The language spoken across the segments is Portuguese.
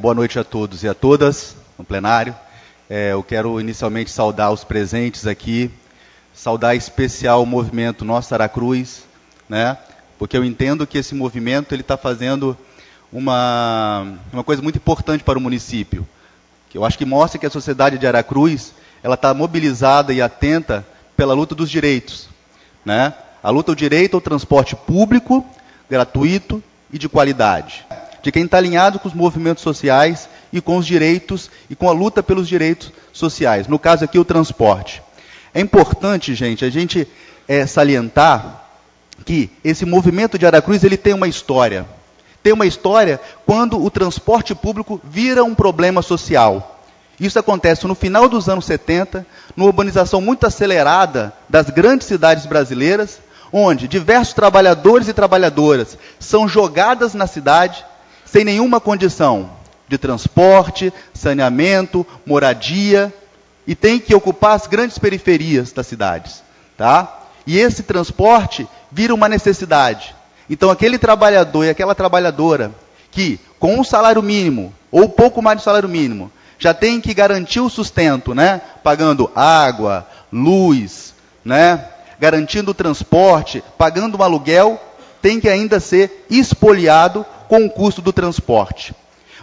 Boa noite a todos e a todas no plenário. Eu quero inicialmente saudar os presentes aqui, saudar em especial o movimento Nossa Aracruz, né? Porque eu entendo que esse movimento ele está fazendo uma coisa muito importante para o município, que eu acho que mostra que a sociedade de Aracruz ela está mobilizada e atenta pela luta dos direitos, né? A luta ao direito ao transporte público, gratuito e de qualidade, de quem está alinhado com os movimentos sociais e com os direitos e com a luta pelos direitos sociais. No caso aqui, o transporte. É importante, gente, a gente salientar que esse movimento de Aracruz ele tem uma história. Tem uma história quando o transporte público vira um problema social. Isso acontece no final dos anos 70, numa urbanização muito acelerada das grandes cidades brasileiras, onde diversos trabalhadores e trabalhadoras são jogadas na cidade sem nenhuma condição de transporte, saneamento, moradia, e tem que ocupar as grandes periferias das cidades, tá? E esse transporte vira uma necessidade. Então, aquele trabalhador e aquela trabalhadora que, com um salário mínimo, ou pouco mais do salário mínimo, já tem que garantir o sustento, né? Pagando água, luz, né? Garantindo o transporte, pagando um aluguel, tem que ainda ser espoliado com o custo do transporte.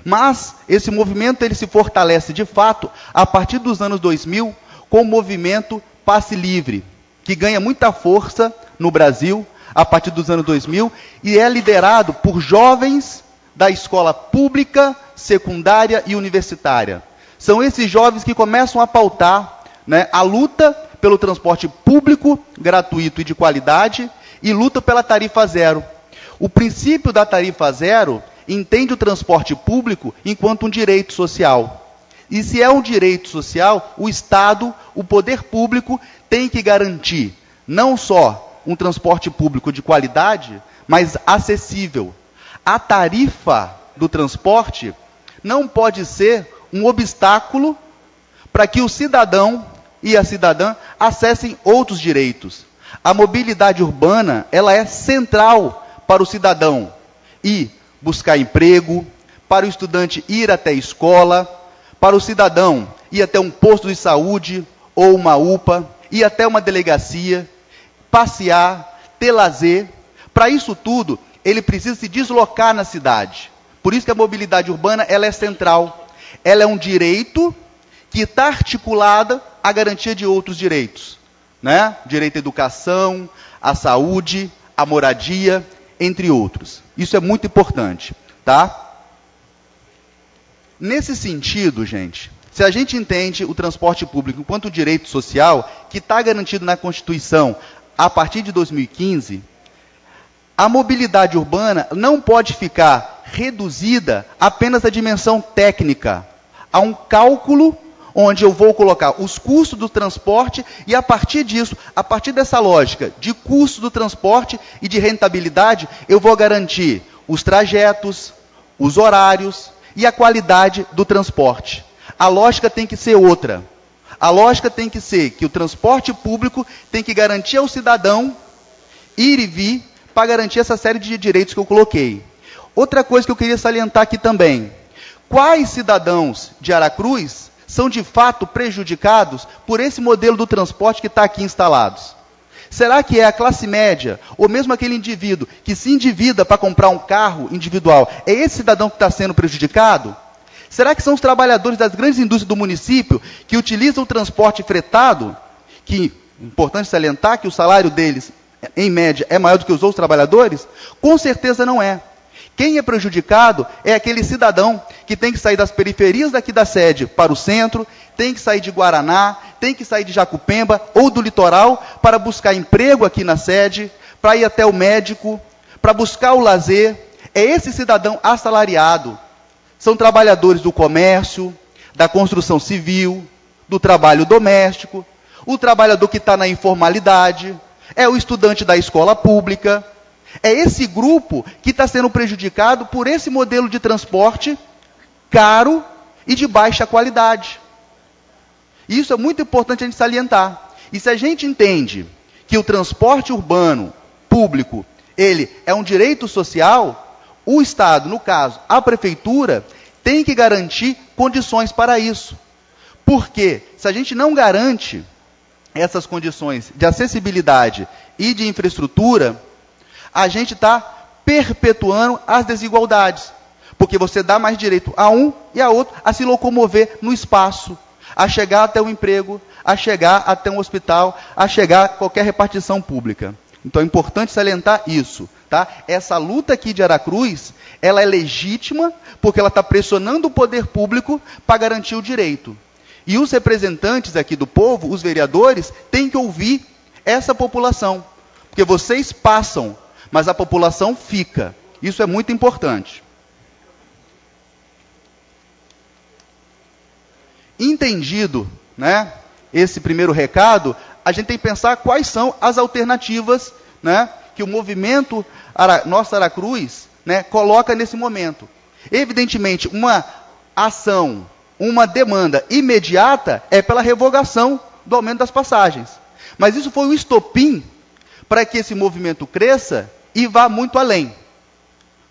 Mas esse movimento ele se fortalece de fato a partir dos anos 2000 com o movimento Passe Livre, que ganha muita força no Brasil a partir dos anos 2000 e é liderado por jovens da escola pública, secundária e universitária. São esses jovens que começam a pautar, né, a luta pelo transporte público, gratuito e de qualidade e luta pela tarifa zero. O princípio da tarifa zero entende o transporte público enquanto um direito social. E se é um direito social, o Estado, o poder público, tem que garantir não só um transporte público de qualidade, mas acessível. A tarifa do transporte não pode ser um obstáculo para que o cidadão e a cidadã acessem outros direitos. A mobilidade urbana ela é central para o cidadão ir buscar emprego, para o estudante ir até a escola, para o cidadão ir até um posto de saúde ou uma UPA, ir até uma delegacia, passear, ter lazer. Para isso tudo, ele precisa se deslocar na cidade. Por isso que a mobilidade urbana ela é central. Ela é um direito que está articulada à garantia de outros direitos, né? Direito à educação, à saúde, à moradia, entre outros. Isso é muito importante, tá? Nesse sentido, gente, se a gente entende o transporte público enquanto direito social, que está garantido na Constituição a partir de 2015, a mobilidade urbana não pode ficar reduzida apenas à dimensão técnica, a um cálculo onde eu vou colocar os custos do transporte e, a partir disso, a partir dessa lógica de custo do transporte e de rentabilidade, eu vou garantir os trajetos, os horários e a qualidade do transporte. A lógica tem que ser outra. A lógica tem que ser que o transporte público tem que garantir ao cidadão ir e vir para garantir essa série de direitos que eu coloquei. Outra coisa que eu queria salientar aqui também. Quais cidadãos de Aracruz são de fato prejudicados por esse modelo do transporte que está aqui instalados? Será que é a classe média, ou mesmo aquele indivíduo que se endivida para comprar um carro individual, é esse cidadão que está sendo prejudicado? Será que são os trabalhadores das grandes indústrias do município que utilizam o transporte fretado, que, importante salientar que o salário deles, em média, é maior do que os outros trabalhadores? Com certeza não é. Quem é prejudicado é aquele cidadão que tem que sair das periferias daqui da sede para o centro, tem que sair de Guaraná, tem que sair de Jacupemba ou do litoral para buscar emprego aqui na sede, para ir até o médico, para buscar o lazer. É esse cidadão assalariado. São trabalhadores do comércio, da construção civil, do trabalho doméstico, o trabalhador que está na informalidade, é o estudante da escola pública. É esse grupo que está sendo prejudicado por esse modelo de transporte caro e de baixa qualidade. Isso é muito importante a gente salientar. E se a gente entende que o transporte urbano público, ele é um direito social, o Estado, no caso, a Prefeitura, tem que garantir condições para isso. Porque se a gente não garante essas condições de acessibilidade e de infraestrutura, a gente está perpetuando as desigualdades. Porque você dá mais direito a um e a outro a se locomover no espaço, a chegar até o emprego, a chegar até um hospital, a chegar a qualquer repartição pública. Então é importante salientar isso. Tá? Essa luta aqui de Aracruz, ela é legítima porque ela está pressionando o poder público para garantir o direito. E os representantes aqui do povo, os vereadores, têm que ouvir essa população. Porque vocês passam, mas a população fica. Isso é muito importante. Entendido, né, esse primeiro recado, a gente tem que pensar quais são as alternativas, né, que o movimento Nossa Aracruz, né, coloca nesse momento. Evidentemente, uma ação, uma demanda imediata é pela revogação do aumento das passagens. Mas isso foi um estopim para que esse movimento cresça e vá muito além.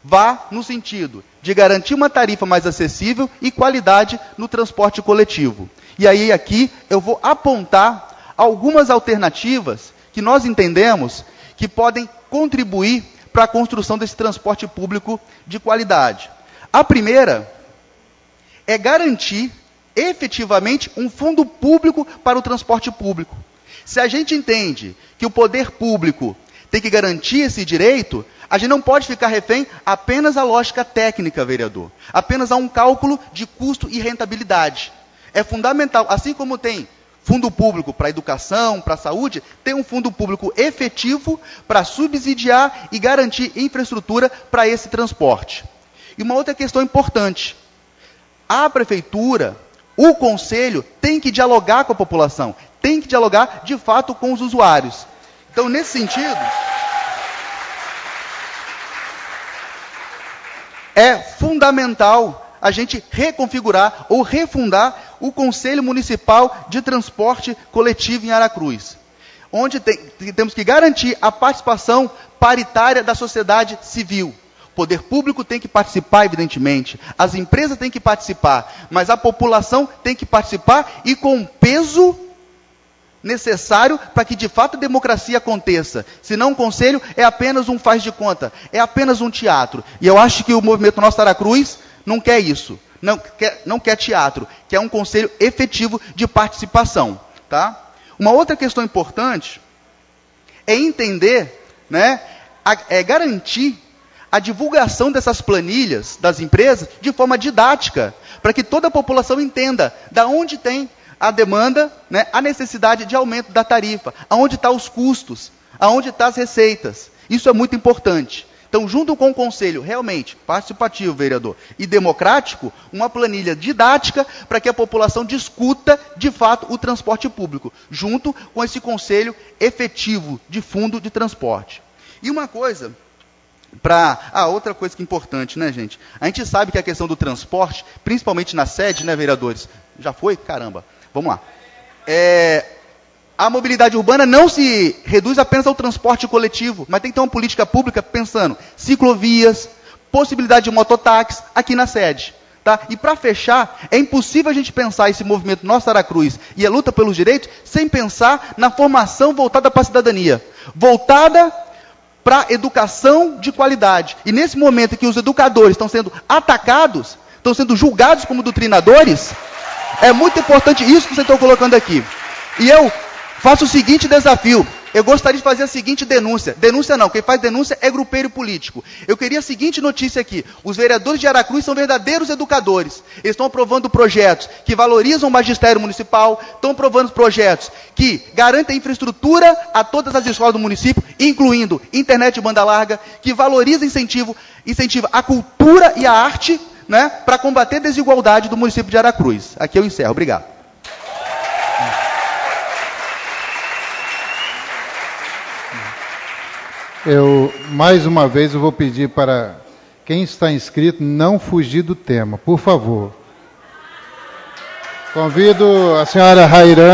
Vá no sentido de garantir uma tarifa mais acessível e qualidade no transporte coletivo. E aí aqui eu vou apontar algumas alternativas que nós entendemos que podem contribuir para a construção desse transporte público de qualidade. A primeira é garantir efetivamente um fundo público para o transporte público. Se a gente entende que o poder público tem que garantir esse direito, a gente não pode ficar refém apenas à lógica técnica, vereador. Apenas a um cálculo de custo e rentabilidade. É fundamental, assim como tem fundo público para a educação, para a saúde, tem um fundo público efetivo para subsidiar e garantir infraestrutura para esse transporte. E uma outra questão importante. A prefeitura, o conselho, tem que dialogar com a população, tem que dialogar, de fato, com os usuários. Então, nesse sentido, é fundamental a gente reconfigurar ou refundar o Conselho Municipal de Transporte Coletivo em Aracruz, onde temos que garantir a participação paritária da sociedade civil. O poder público tem que participar, evidentemente, as empresas têm que participar, mas a população tem que participar e com o peso necessário para que de fato a democracia aconteça. Senão o conselho é apenas um faz de conta, é apenas um teatro. E eu acho que o movimento Nossa Aracruz não quer isso, não quer teatro, quer um conselho efetivo de participação. Tá? Uma outra questão importante é entender, né, garantir a divulgação dessas planilhas das empresas de forma didática, para que toda a população entenda da onde tem a demanda, né, a necessidade de aumento da tarifa, aonde estão os custos, aonde estão as receitas. Isso é muito importante. Então, junto com o conselho realmente participativo, vereador, e democrático, uma planilha didática para que a população discuta, de fato, o transporte público, junto com esse conselho efetivo de fundo de transporte. E uma coisa, outra coisa que é importante, né, gente? A gente sabe que a questão do transporte, principalmente na sede, né, vereadores? Já foi? Caramba. Vamos lá. A mobilidade urbana não se reduz apenas ao transporte coletivo, mas tem que ter uma política pública pensando ciclovias, possibilidade de mototáxi aqui na sede. Tá? E para fechar, é impossível a gente pensar esse movimento Nossa Aracruz e a luta pelos direitos sem pensar na formação voltada para a cidadania, voltada para educação de qualidade. E nesse momento em que os educadores estão sendo atacados, estão sendo julgados como doutrinadores, é muito importante isso que você está colocando aqui. E eu faço o seguinte desafio. Eu gostaria de fazer a seguinte denúncia. Denúncia não, quem faz denúncia é grupeiro político. Eu queria a seguinte notícia aqui. Os vereadores de Aracruz são verdadeiros educadores. Eles estão aprovando projetos que valorizam o magistério municipal, estão aprovando projetos que garantem infraestrutura a todas as escolas do município, incluindo internet de banda larga, que valoriza incentiva a cultura e a arte, né, para combater a desigualdade do município de Aracruz. Aqui eu encerro. Obrigado. Mais uma vez, eu vou pedir para quem está inscrito não fugir do tema, por favor. Convido a senhora Rairane.